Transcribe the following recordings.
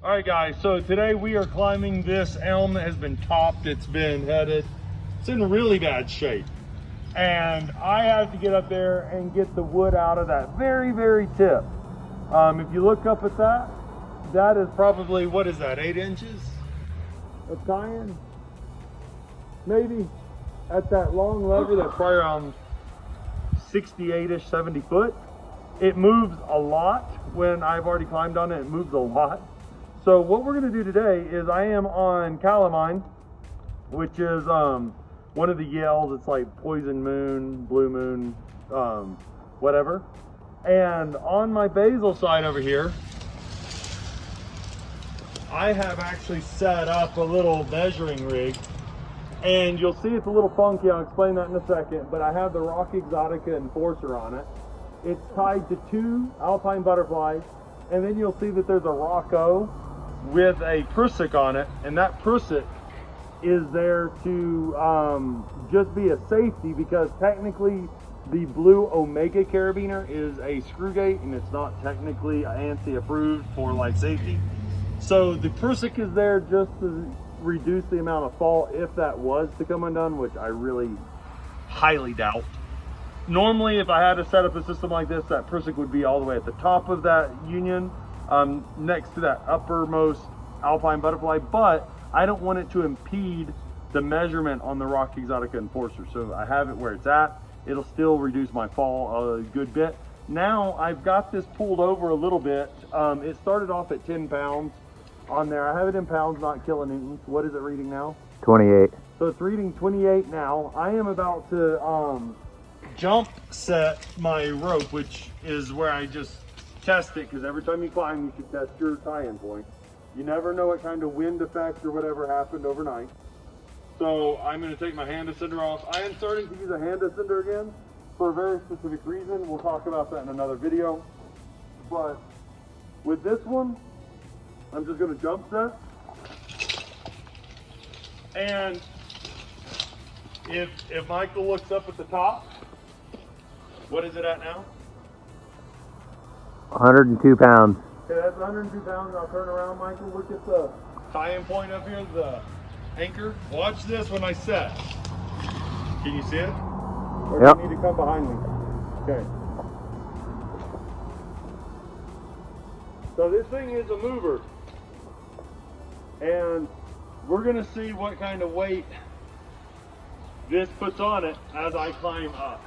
All right, guys, so today we are climbing this elm that has been topped. It's been headed. It's in really bad shape. And I have to get up there and get the wood out of that very, very tip. If you look up at that, that is probably, what is that, 8 inches of Tyanne? Maybe. At that long lever, that's probably around 68-ish, 70 foot. It moves a lot. When I've already climbed on it, it moves a lot. So what we're gonna do today is I am on calamine, which is one of the yells. It's like poison moon, blue moon, whatever. And on my basil side over here, I have actually set up a little measuring rig. And you'll see it's a little funky. I'll explain that in a second. But I have the Rock Exotica Enforcer on it. It's tied to 2 alpine butterflies. And then you'll see that there's a Rocco with a prusik on it, and that prusik is there to just be a safety, because technically the blue Omega carabiner is a screw gate and it's not technically ANSI approved for life safety. So the prusik is there just to reduce the amount of fall if that was to come undone, which I really highly doubt. Normally, if I had to set up a system like this, that prusik would be all the way at the top of that union, next to that uppermost alpine butterfly, but I don't want it to impede the measurement on the Rock Exotica Enforcer. So I have it where it's at. It'll still reduce my fall a good bit. Now I've got this pulled over a little bit. It started off at 10 pounds on there. I have it in pounds, not kilonewtons. What is it reading now? 28. So it's reading 28 now. I am about to jump set my rope, which is where I just test it, because every time you climb, you should test your tie-in point. You never know what kind of wind effect or whatever happened overnight. So I'm going to take my hand ascender off. I am starting to use a hand ascender again for a very specific reason. We'll talk about that in another video. But with this one, I'm just going to jump set. And if Michael looks up at the top, what is it at now? 102 pounds. Okay, that's 102 pounds. I'll turn around, Michael. Look at the tie-in point up here, the anchor. Watch this when I set. Can you see it? Or Yep. do you need to come behind me? Okay. So this thing is a mover. And we're going to see what kind of weight this puts on it as I climb up.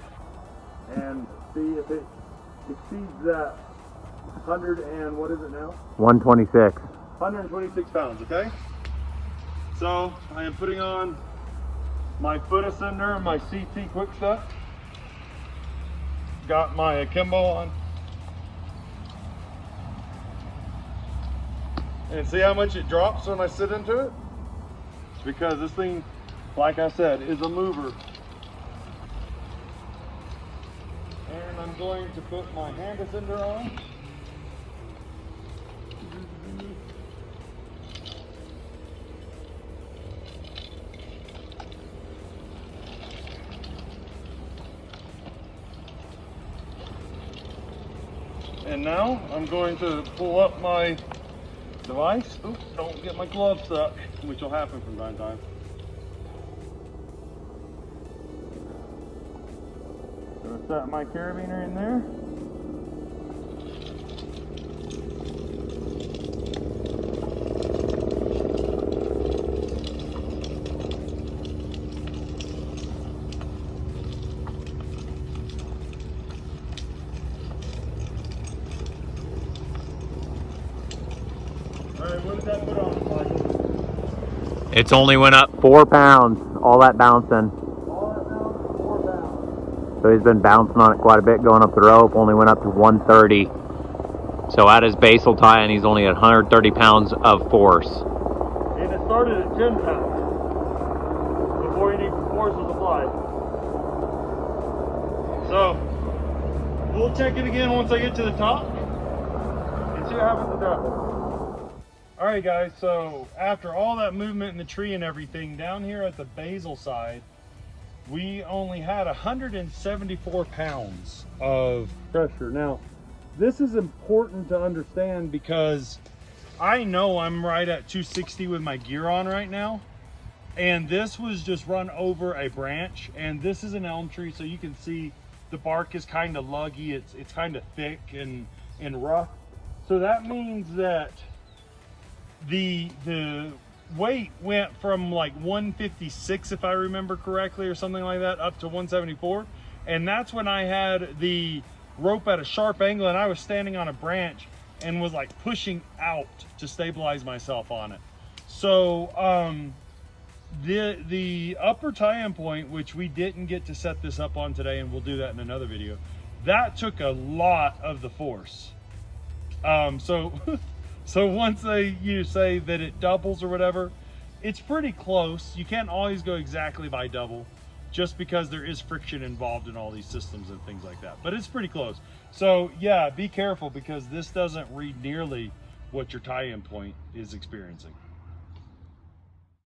And see if it exceeds that 100 and what is it now? 126. 126 pounds, okay? So I am putting on my foot ascender and my CT quick step. Got my akimbo on. And see how much it drops when I sit into it? Because this thing, like I said, is a mover. And I'm going to put my hand ascender on. And now I'm going to pull up my device. Oops, don't get my glove stuck, which will happen from time to time. Gonna set my carabiner in there. All right, what did that put on, Michael? It's only went up 4 pounds. All that bouncing. All that down, 4 pounds. So he's been bouncing on it quite a bit going up the rope. Only went up to 130. So at his basal tie, and he's only at 130 pounds of force. And it started at 10 pounds before any force was applied. So we'll check it again once I get to the top and see what happens with that one. All right, guys, so after all that movement in the tree and everything, down here at the basal side, we only had 174 pounds of pressure. Now, this is important to understand because I know I'm right at 260 with my gear on right now. And this was just run over a branch, and this is an elm tree, so you can see the bark is kind of luggy. It's kind of thick and rough. So that means that the weight went from like 156, if I remember correctly, or something like that, up to 174. And that's when I had the rope at a sharp angle, and I was standing on a branch and was like pushing out to stabilize myself on it. So the upper tie-in point, which we didn't get to set this up on today, and we'll do that in another video, that took a lot of the force. So once you say that it doubles or whatever, it's pretty close. You can't always go exactly by double, just because there is friction involved in all these systems and things like that, but it's pretty close. So yeah, be careful, because this doesn't read nearly what your tie-in point is experiencing.